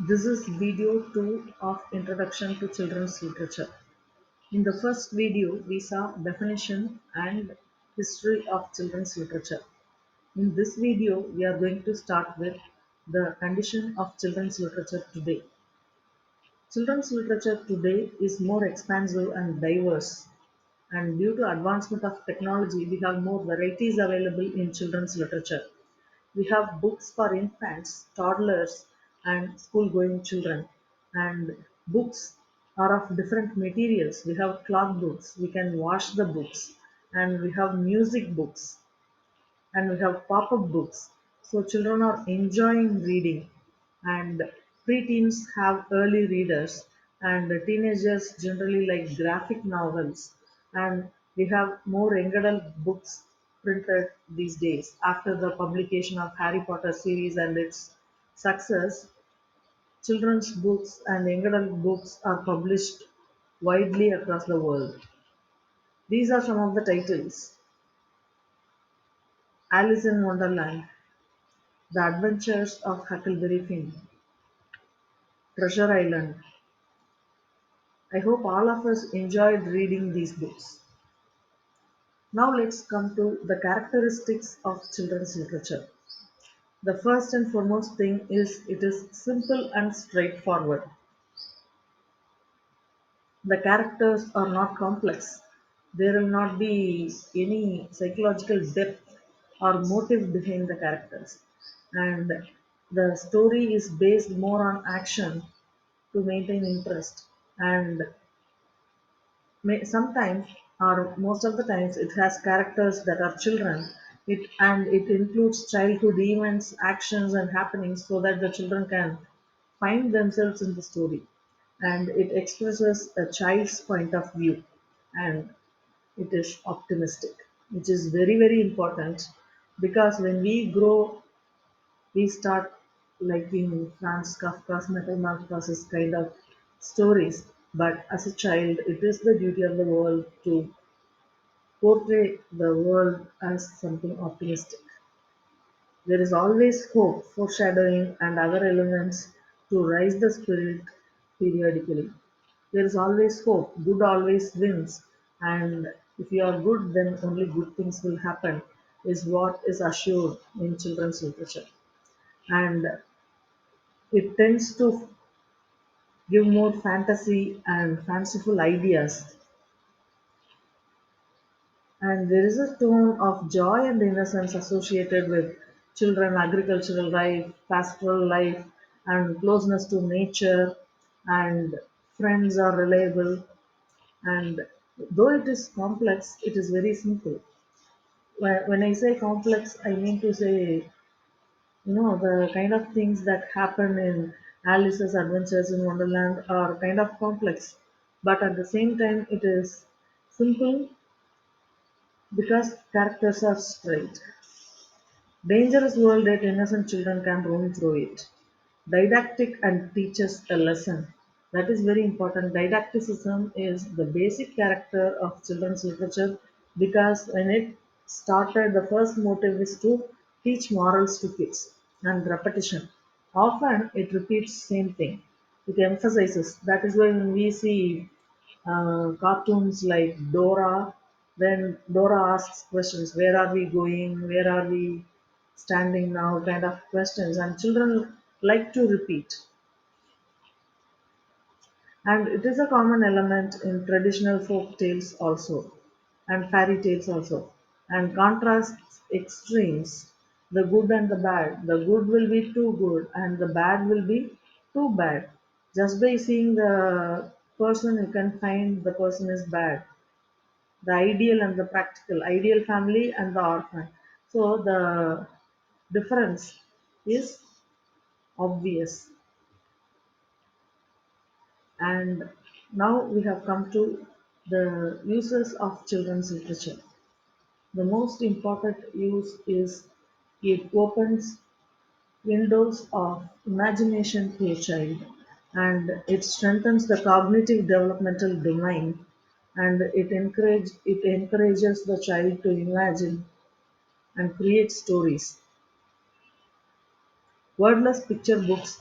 This is video 2 of Introduction to Children's Literature. In the first video, we saw definition and history of children's literature. In this video, we are going to start with the condition of children's literature today. Children's literature today is more expansive and diverse, and due to advancement of technology, we have more varieties available in children's literature. We have books for infants, toddlers, and school going children. And books are of different materials. We have cloth books, we can wash the books, and we have music books, and we have pop up books. So children are enjoying reading, and preteens have early readers, and the teenagers generally like graphic novels. And we have more young adult books printed these days after the publication of Harry Potter series and its success. Children's books and young adult books are published widely across the world. These are some of the titles: Alice in Wonderland, The Adventures of Huckleberry Finn, Treasure Island. I hope all of us enjoyed reading these books. Now let's come to the characteristics of children's literature. The first and foremost thing is it is simple and straightforward. The characters are not complex. There will not be any psychological depth or motive behind the characters. And the story is based more on action to maintain interest. And sometimes or most of the times it has characters that are children. It includes childhood events, actions, and happenings so that the children can find themselves in the story, and it expresses a child's point of view, and it is optimistic, which is very very important, because when we grow we start liking Franz Kafka's Metamorphosis kind of stories. But as a child, it is the duty of the world to portray the world as something optimistic. There is always hope, foreshadowing, and other elements to raise the spirit periodically. There is always hope, good always wins, and if you are good, then only good things will happen, is what is assured in children's literature. And it tends to give more fantasy and fanciful ideas, and there is a tone of joy and innocence associated with children, agricultural life, pastoral life, and closeness to nature, and friends are reliable. And though it is complex, it is very simple. When I say complex, I mean to say, the kind of things that happen in Alice's Adventures in Wonderland are kind of complex, but at the same time, it is simple because characters are straight. Dangerous world that innocent children can roam through it. Didactic and teaches a lesson. That is very important. Didacticism is the basic character of children's literature, because when it started, the first motive is to teach morals to kids, and repetition. Often it repeats same thing. It emphasizes. That is why when we see cartoons like Dora, when Dora asks questions, where are we going, where are we standing now, kind of questions, and children like to repeat. And it is a common element in traditional folk tales also, and fairy tales also, and contrasts extremes, the good and the bad. The good will be too good, and the bad will be too bad. Just by seeing the person, you can find the person is bad, the ideal and the practical, ideal family and the orphan. So the difference is obvious. And now we have come to the uses of children's literature. The most important use is it opens windows of imagination to a child, and it strengthens the cognitive developmental domain, and it encourages the child to imagine and create stories. Wordless picture books are